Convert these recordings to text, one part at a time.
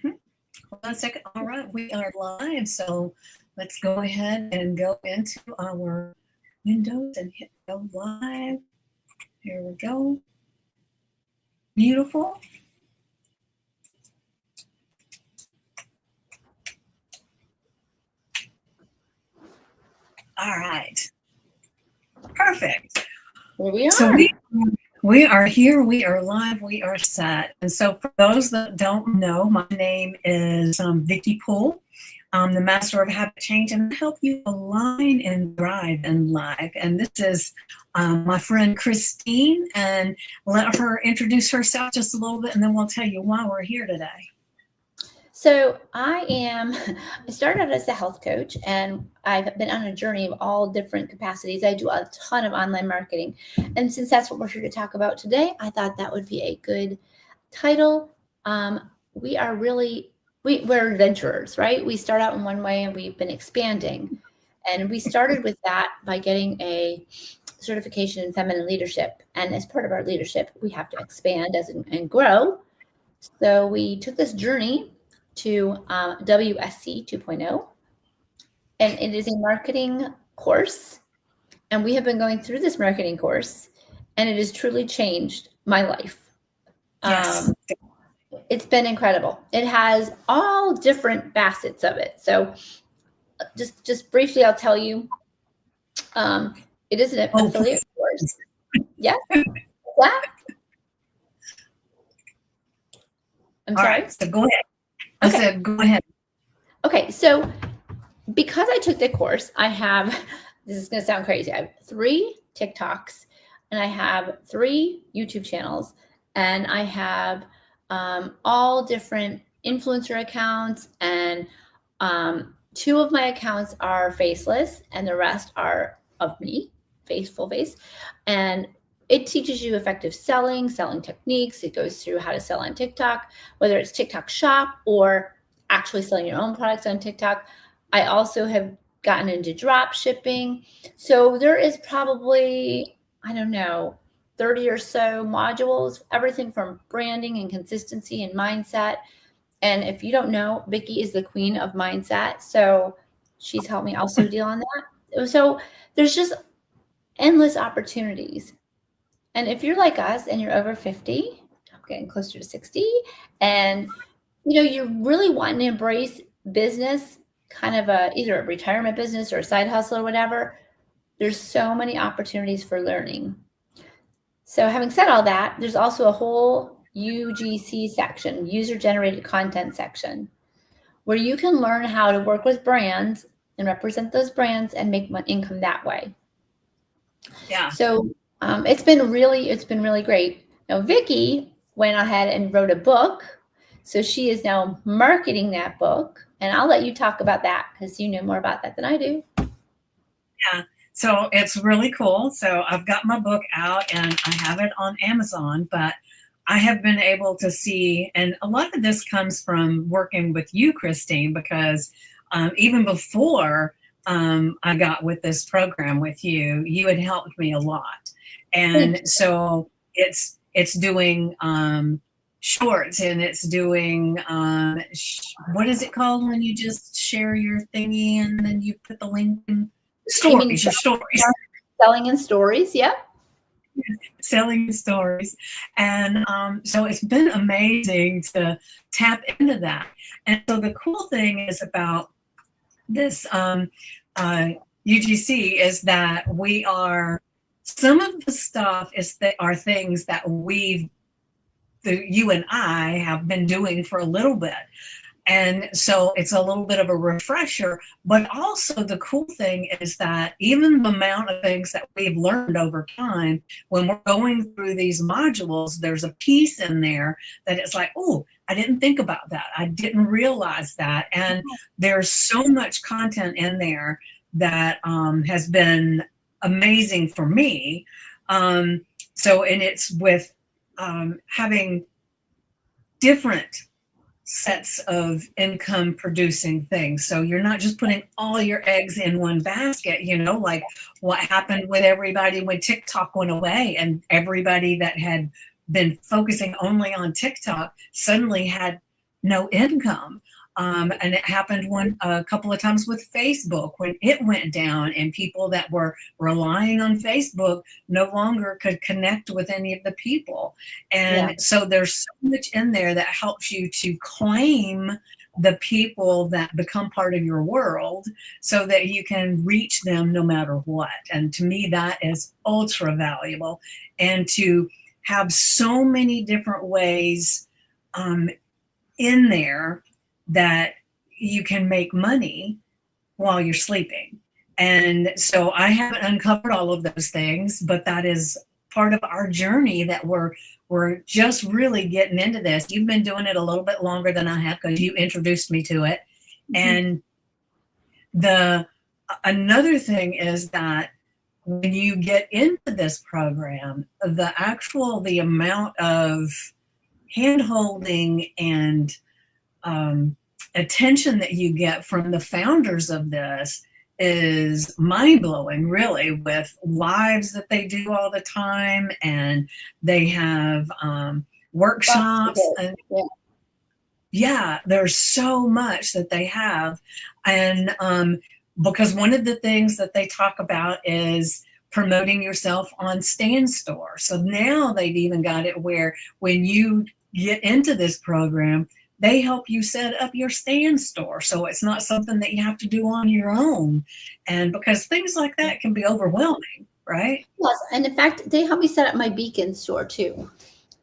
Hold on a second. All right, we are live. So let's go ahead and go into our windows and hit go live. Here we go. Beautiful. All right. Perfect. Here we are. So we are here, we are live, we are set. And so for those that don't know, my name is Vicki Poole. I'm the master of habit change, and I help you align and thrive in life. And this is my friend Christine, and let her introduce herself just a little bit, and then we'll tell you why we're here today. So I started out as a health coach, and I've been on a journey of all different capacities. I do a ton of online marketing. And since that's what we're here to talk about today, I thought that would be a good title. We're adventurers, right? We start out in one way and we've been expanding. And we started with that by getting a certification in feminine leadership. And as part of our leadership, we have to expand and grow. So we took this journey to WSC 2.0, and it is a marketing course. And we have been going through this marketing course, and it has truly changed my life. Yes. It's been incredible. It has all different facets of it. So just briefly, I'll tell you, it is an affiliate course. Yes. Yeah. I'm sorry. Right, so go ahead. I said, go ahead. Okay, so because I took the course, I have, this is going to sound crazy, I have 3 TikToks, and I have 3 YouTube channels, and I have all different influencer accounts, and 2 of my accounts are faceless, and the rest are of me, full face, and it teaches you effective selling techniques. It goes through how to sell on TikTok, whether it's TikTok shop or actually selling your own products on TikTok. I also have gotten into drop shipping. So there is probably, 30 or so modules, everything from branding and consistency and mindset. And if you don't know, Vicki is the queen of mindset. So she's helped me also deal on that. So there's just endless opportunities. And if you're like us and you're over 50, I'm getting closer to 60, and you're really wanting to embrace business, kind of either a retirement business or a side hustle or whatever, there's so many opportunities for learning. So having said all that, there's also a whole UGC section, user generated content section, where you can learn how to work with brands and represent those brands and make income that way. Yeah. So it's been really great. Now, Vicki went ahead and wrote a book. So she is now marketing that book. And I'll let you talk about that because you know more about that than I do. Yeah. So it's really cool. So I've got my book out and I have it on Amazon, but I have been able to see, and a lot of this comes from working with you, Christine, because even before I got with this program with you, you had helped me a lot. And so it's doing shorts, and it's doing what is it called when you just share your thingy and then you put the link in stories? Your stories, selling in stories, yeah. Selling stories. And so it's been amazing to tap into that. And so the cool thing is about this UGC is that some of the stuff are things that you and I have been doing for a little bit. And so it's a little bit of a refresher, but also the cool thing is that even the amount of things that we've learned over time, when we're going through these modules, there's a piece in there that it's like, oh, I didn't think about that. I didn't realize that. And there's so much content in there that has been amazing for me. And it's with having different sets of income producing things. So you're not just putting all your eggs in one basket, like what happened with everybody when TikTok went away, and everybody that had been focusing only on TikTok suddenly had, no income. And it happened a couple of times with Facebook when it went down, and people that were relying on Facebook no longer could connect with any of the people. Yeah. And so there's so much in there that helps you to claim the people that become part of your world so that you can reach them no matter what. And to me, that is ultra valuable. And to have so many different ways in there that you can make money while you're sleeping. And so I haven't uncovered all of those things, but that is part of our journey that we're just really getting into this. You've been doing it a little bit longer than I have because you introduced me to it. And another thing is that when you get into this program, the amount of hand holding and attention that you get from the founders of this is mind-blowing, really, with lives that they do all the time, and they have workshops. And yeah, there's so much that they have. And because one of the things that they talk about is promoting yourself on Stand Store. So now they've even got it where when you get into this program, they help you set up your Stand Store. So it's not something that you have to do on your own. And because things like that can be overwhelming, right? Yes. And in fact, they help me set up my Beacon store too.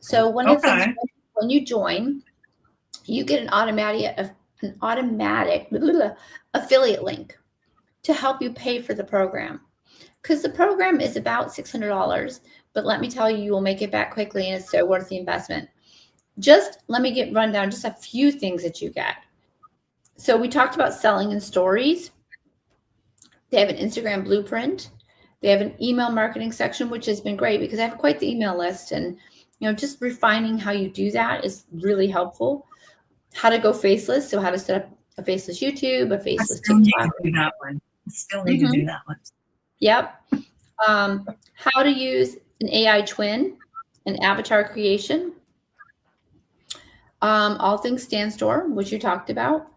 So one of the things, when you join, you get an automatic affiliate link to help you pay for the program. Because the program is about $600, but let me tell you, you will make it back quickly, and it's so worth the investment. Just let me run down just a few things that you get. So we talked about selling in stories. They have an Instagram blueprint. They have an email marketing section, which has been great because I have quite the email list, and just refining how you do that is really helpful. How to go faceless, so how to set up a faceless YouTube, a faceless TikTok. Still need to do that one. Yep. How to use an AI twin and avatar creation. All things Stand Store, which you talked about.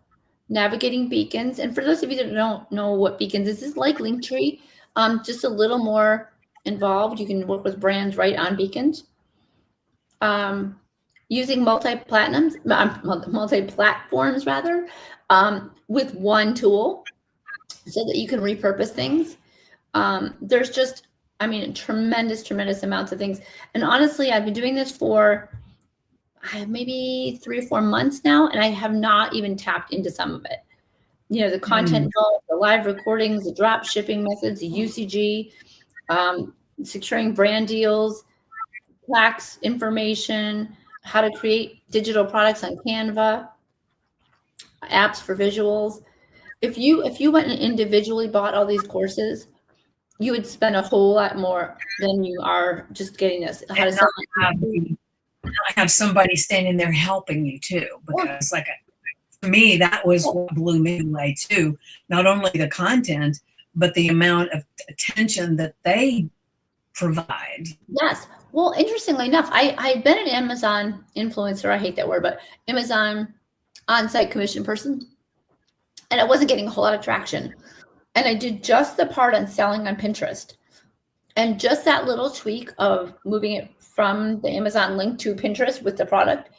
Navigating beacons. And for those of you that don't know what beacons is like Linktree, just a little more involved. You can work with brands right on beacons. Using multi-platforms rather, with one tool so that you can repurpose things. There's just, tremendous amounts of things. And honestly, I've been doing this for maybe 3 or 4 months now, and I have not even tapped into some of it. The content goals, the live recordings, the drop shipping methods, the UCG, securing brand deals, plaques information, how to create digital products on Canva, apps for visuals. If you went and individually bought all these courses, you would spend a whole lot more than you are just getting this. How to sell it. Have somebody standing there helping you too, because for me, that was what blew me away too. Not only the content, but the amount of attention that they provide. Yes. Well, interestingly enough, I'd been an Amazon influencer. I hate that word, but Amazon on-site commission person, and I wasn't getting a whole lot of traction. And I did just the part on selling on Pinterest. And just that little tweak of moving it from the Amazon link to Pinterest with the product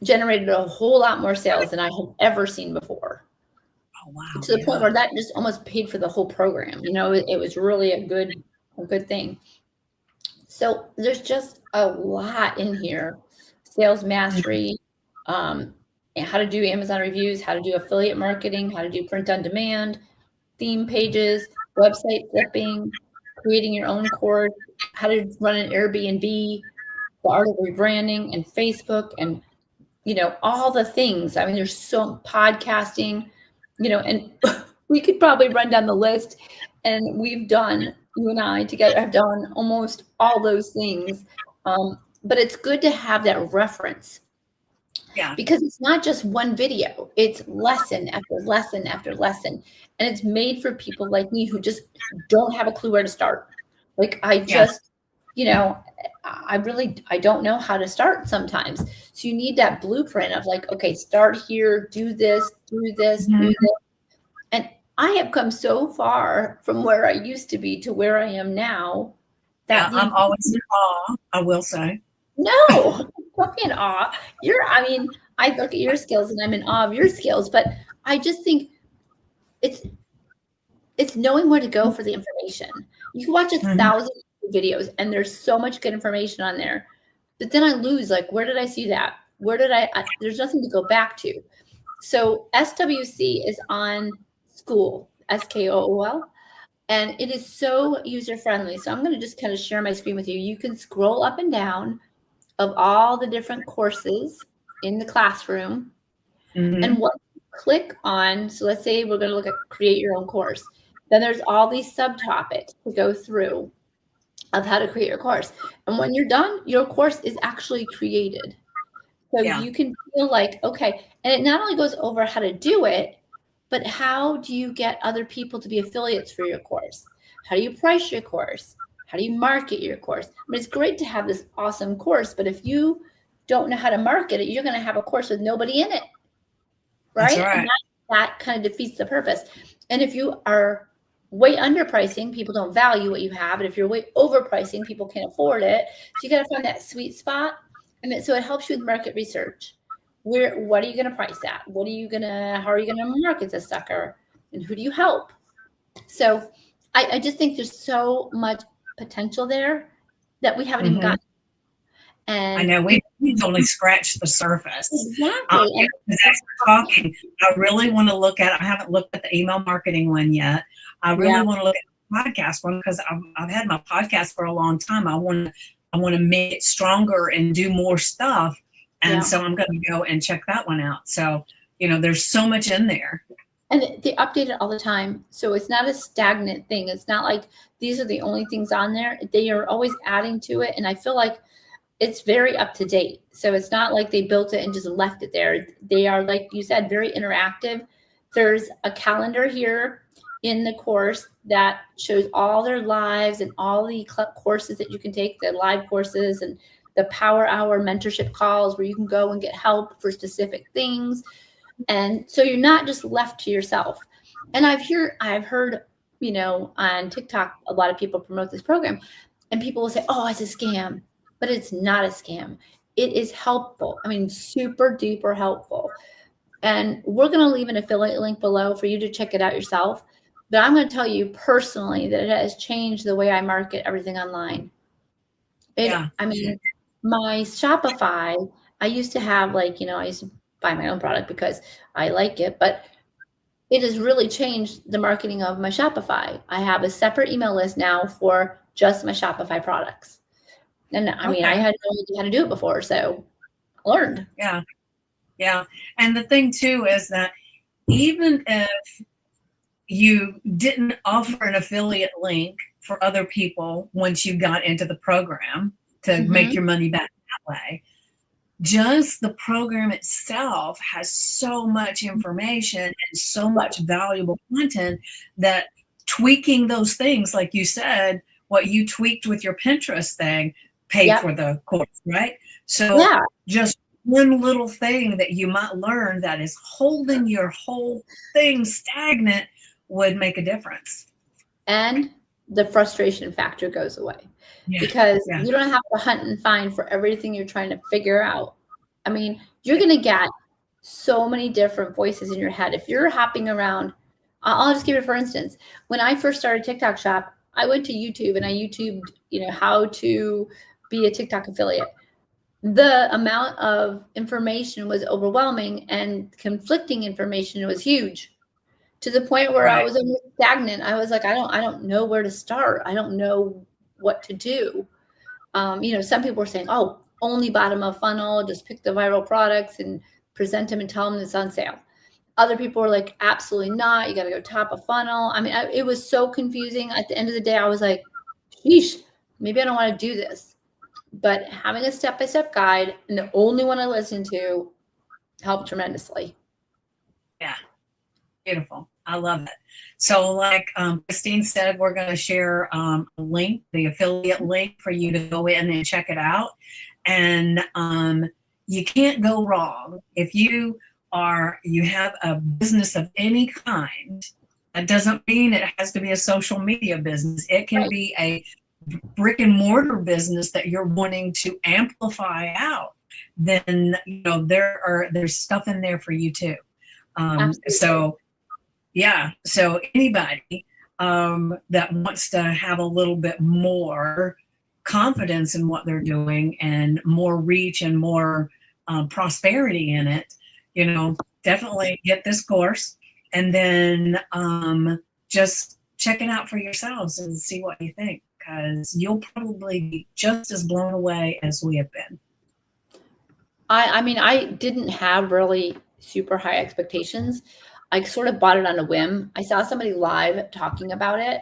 generated a whole lot more sales than I had ever seen before. Oh, wow. To the point where that just almost paid for the whole program. It was really a good thing. So there's just a lot in here. Sales mastery, and how to do Amazon reviews, how to do affiliate marketing, how to do print on demand, theme pages, website flipping, creating your own course, how to run an Airbnb, the art of rebranding, and Facebook, and all the things. There's so podcasting, and we could probably run down the list. And you and I together have done almost all those things. But it's good to have that reference. Yeah. Because it's not just one video, it's lesson after lesson after lesson. And it's made for people like me who just don't have a clue where to start. I don't know how to start sometimes. So you need that blueprint of like, okay, start here, do this, do this, do Mhm. this. And I have come so far from where I used to be to where I am now Yeah, that I'm always in awe, I will say. no, don't be in awe. I mean, I look at your skills and I'm in awe of your skills, but I just think it's it's knowing where to go for the information. You can watch a Mhm. thousand videos and there's so much good information on there, but then I lose, like, where did I see that? Where did there's nothing to go back to. So SWC is on School, SKOOL, and it is so user friendly. So I'm going to just kind of share my screen with you. You can scroll up and down of all the different courses in the classroom. And Mhm. what you click on, so let's say we're going to look at create your own course. Then there's all these subtopics to go through of how to create your course. And when you're done, your course is actually created. So Yeah, you can feel like, okay, and it not only goes over how to do it, but how do you get other people to be affiliates for your course? How do you price your course? How do you market your course? I mean, it's great to have this awesome course, but if you don't know how to market it, you're going to have a course with nobody in it, that's right? And right. that kind of defeats the purpose. And if you are way underpricing, people don't value what you have. And if you're way overpricing, people can't afford it. So you got to find that sweet spot. And so it helps you with market research. What are you going to price at? How are you going to market this sucker? And who do you help? So I just think there's so much potential there that we haven't even Mhm. gotten. I And know we've only scratched the surface. exactly. Yeah, And 'cause as we're talking, I really wanna look at I haven't looked at the email marketing one yet. I yeah, really wanna look at the podcast one because I've had my podcast for a long time. I wanna make it stronger and do more stuff, and yeah. so I'm gonna go and check that one out. So, there's so much in there. And they update it all the time. So it's not a stagnant thing. It's not like these are the only things on there. They are always adding to it. And I feel like it's very up to date. So it's not like they built it and just left it there. They are, like you said, very interactive. There's a calendar here in the course that shows all their lives and all the courses that you can take, the live courses and the power hour mentorship calls where you can go and get help for specific things. And so you're not just left to yourself. And I've heard, on TikTok, a lot of people promote this program and people will say, oh, it's a scam, but it's not a scam. It is helpful. I mean, super duper helpful. And we're going to leave an affiliate link below for you to check it out yourself. But I'm going to tell you personally that it has changed the way I market everything online. Yeah. I mean, my Shopify, I used to have I used to buy my own product because I like it, but it has really changed the marketing of my Shopify. I have a separate email list now for just my Shopify products. And I mean, I Okay. had no idea how to do it before, so I learned. Yeah. Yeah. And the thing too is that even if you didn't offer an affiliate link for other people once you got into the program to make Hmm. your money back that way. Just the program itself has so much information and so Right. much valuable content that tweaking those things, like you said, what you tweaked with your Pinterest thing paid Yep. for the course, right? So Yeah. just one little thing that you might learn that is holding your whole thing stagnant would make a difference. And the frustration factor goes away Yeah. because Yeah. you don't have to hunt and find for everything you're trying to figure out. I mean, you're going to get so many different voices in your head. If you're hopping around, I'll just give it for instance. When I first started TikTok Shop, I went to YouTube and I YouTubed, how to be a TikTok affiliate. The amount of information was overwhelming and conflicting information was huge to the point where I Right. was almost stagnant. I was like, I don't know where to start. I don't know what to do. Some people were saying, oh, only bottom of funnel, just pick the viral products and present them and tell them it's on sale. Other people were like, absolutely not. You got to go top of funnel. I mean, it was so confusing. At the end of the day, I was like, sheesh, maybe I don't want to do this. But having a step-by-step guide and the only one I listened to helped tremendously. Yeah. Beautiful. I love it. So, like Christine said, we're going to share a link, the affiliate link, for you to go in and check it out. And you can't go wrong. If you have a business of any kind, that doesn't mean it has to be a social media business. It can Right. be a brick and mortar business that you're wanting to amplify out. Then there's stuff in there for you too. Absolutely. So yeah, so anybody that wants to have a little bit more confidence in what they're doing and more reach and more prosperity in it, definitely get this course, and then just check it out for yourselves and see what you think, because you'll probably be just as blown away as we have been. I mean, I didn't have really super high expectations. I sort of bought it on a whim. I saw somebody live talking about it,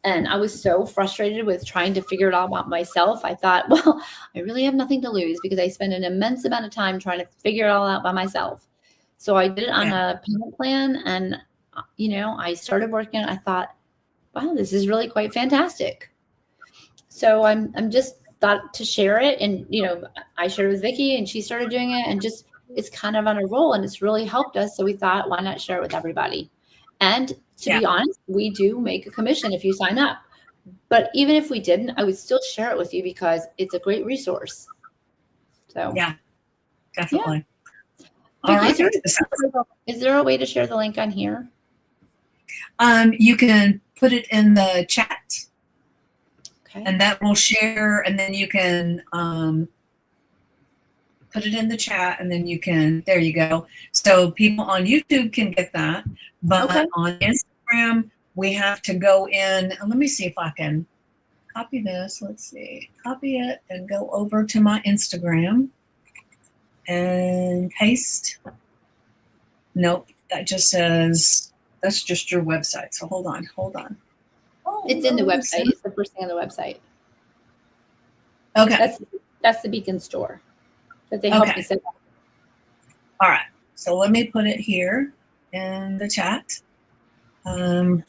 and I was so frustrated with trying to figure it all out myself. I thought, well, I really have nothing to lose because I spend an immense amount of time trying to figure it all out by myself. So I did it on Yeah. a payment plan, and I started working. I thought, wow, this is really quite fantastic. So I'm just thought to share it, and I shared it with Vicky, and she started doing it, and just it's kind of on a roll, and it's really helped us. So we thought, why not share it with everybody? And to Yeah. be honest, we do make a commission if you sign up. But even if we didn't, I would still share it with you because it's a great resource. So Yeah, definitely. All Vicky, right. is there a way to share the link on here? You can put it in the chat. Okay. And that will share, and then you can put it in the chat, and then there you go. So people on YouTube can get that, but Okay. on Instagram, we have to go in, and let me see if I can copy this. Let's see, copy it and go over to my Instagram and paste. Nope, that just says, that's just your website. So hold on. It's in the website. It's the first thing on the website. Okay. That's the Beacon store that they helped me set up. All right. So let me put it here in the chat. And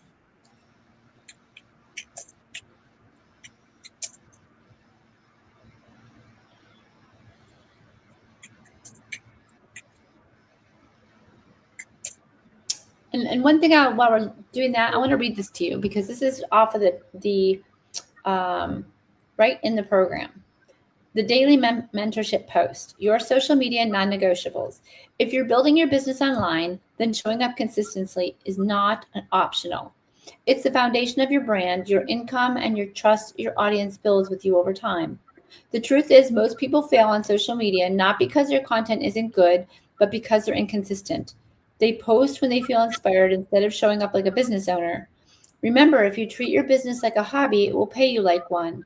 one thing while we're doing that, I want to read this to you because this is off of the right in the program. The daily mentorship post, your social media non-negotiables. If you're building your business online, then showing up consistently is not an optional. It's the foundation of your brand, your income, and your trust your audience builds with you over time. The truth is, most people fail on social media not because their content isn't good, but because they're inconsistent. They post when they feel inspired instead of showing up like a business owner. Remember, if you treat your business like a hobby, it will pay you like one.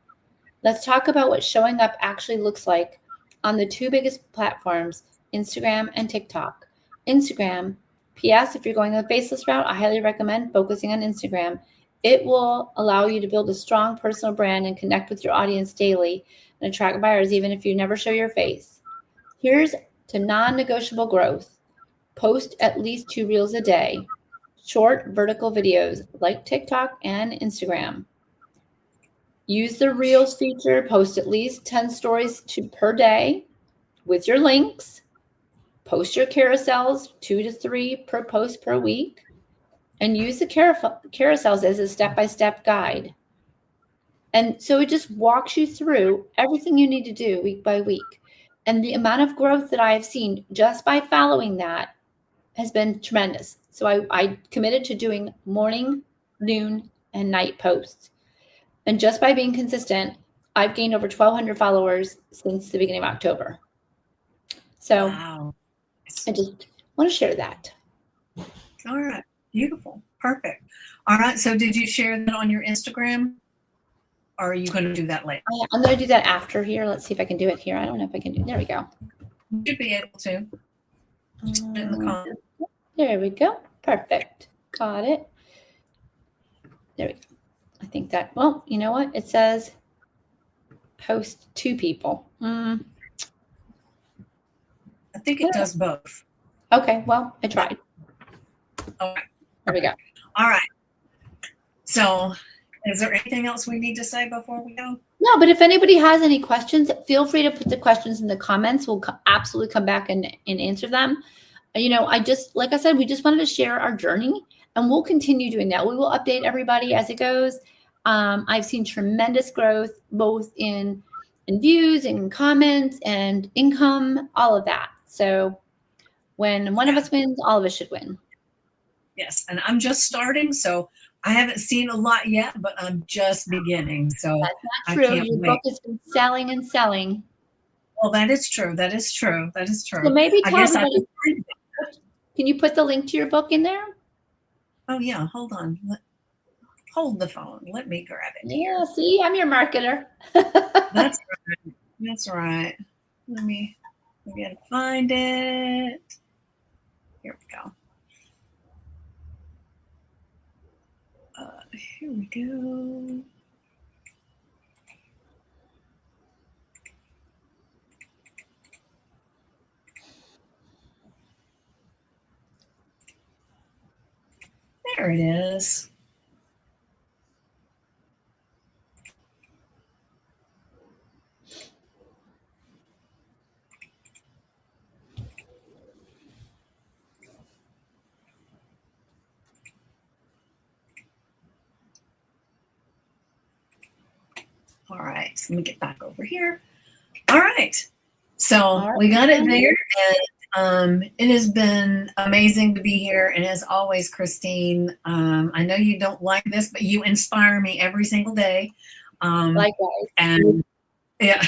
Let's talk about what showing up actually looks like on the two biggest platforms, Instagram and TikTok. Instagram, P.S. If you're going the faceless route, I highly recommend focusing on Instagram. It will allow you to build a strong personal brand and connect with your audience daily and attract buyers even if you never show your face. Here's to non-negotiable growth. Post at least 2 reels a day. Short vertical videos like TikTok and Instagram. Use the Reels feature, post at least 10 stories per day with your links. Post your carousels, 2 to 3 per post per week. And use the carousels as a step-by-step guide. And so it just walks you through everything you need to do week by week. And the amount of growth that I have seen just by following that has been tremendous. So I committed to doing morning, noon, and night posts. And just by being consistent, I've gained over 1,200 followers since the beginning of October. So wow. I just want to share that. All right. Beautiful. Perfect. All right. So did you share that on your Instagram? Or are you going to do that later? I'm going to do that after here. Let's see if I can do it here. I don't know if I can do it. There we go. You should be able to. Just put it in the comments. There we go. Perfect. Got it. There we go. I think that, well, you know what? It says post 2 people. I think it does both. Okay. Well, I tried. Okay. There we go. All right. So is there anything else we need to say before we go? No, but if anybody has any questions, feel free to put the questions in the comments. We'll absolutely come back and answer them. I just, like I said, we just wanted to share our journey, and we'll continue doing that. We will update everybody as it goes. I've seen tremendous growth, both in views and comments and income, all of that. So when one of us wins, all of us should win. Yes, and I'm just starting, so I haven't seen a lot yet, but I'm just beginning. So that's not true. Your book has been selling and selling. Well, that is true. That is true. That is true. So maybe tell everybody. Can you put the link to your book in there? Oh yeah, hold on. Hold the phone. Let me grab it. Yeah, see, I'm your marketer. That's right. That's right. Let me find it. Here we go. Here we go. There it is. All right, so let me get back over here. All right, so we got it there, and it has been amazing to be here. And as always, Christine, I know you don't like this, but you inspire me every single day. Likewise. And yeah,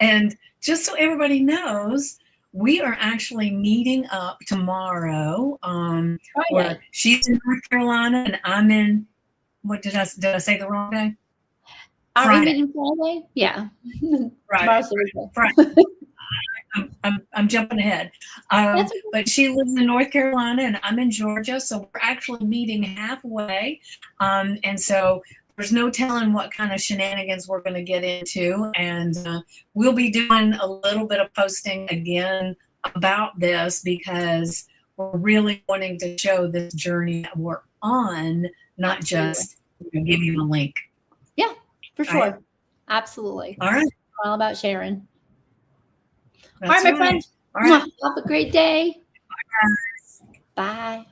and just so everybody knows, we are actually meeting up tomorrow. Where she's in North Carolina and I'm in. What did I say the wrong day? Are we meeting Friday? Yeah. Right. Friday. I'm jumping ahead. But she lives in North Carolina and I'm in Georgia, so we're actually meeting halfway. And so there's no telling what kind of shenanigans we're going to get into. And we'll be doing a little bit of posting again about this because we're really wanting to show this journey that we're on, not just give you a link. Yeah, for sure. Right? Absolutely. All right. All about sharing. That's all right, my friend. All right. Have a great day. Bye, guys. Bye.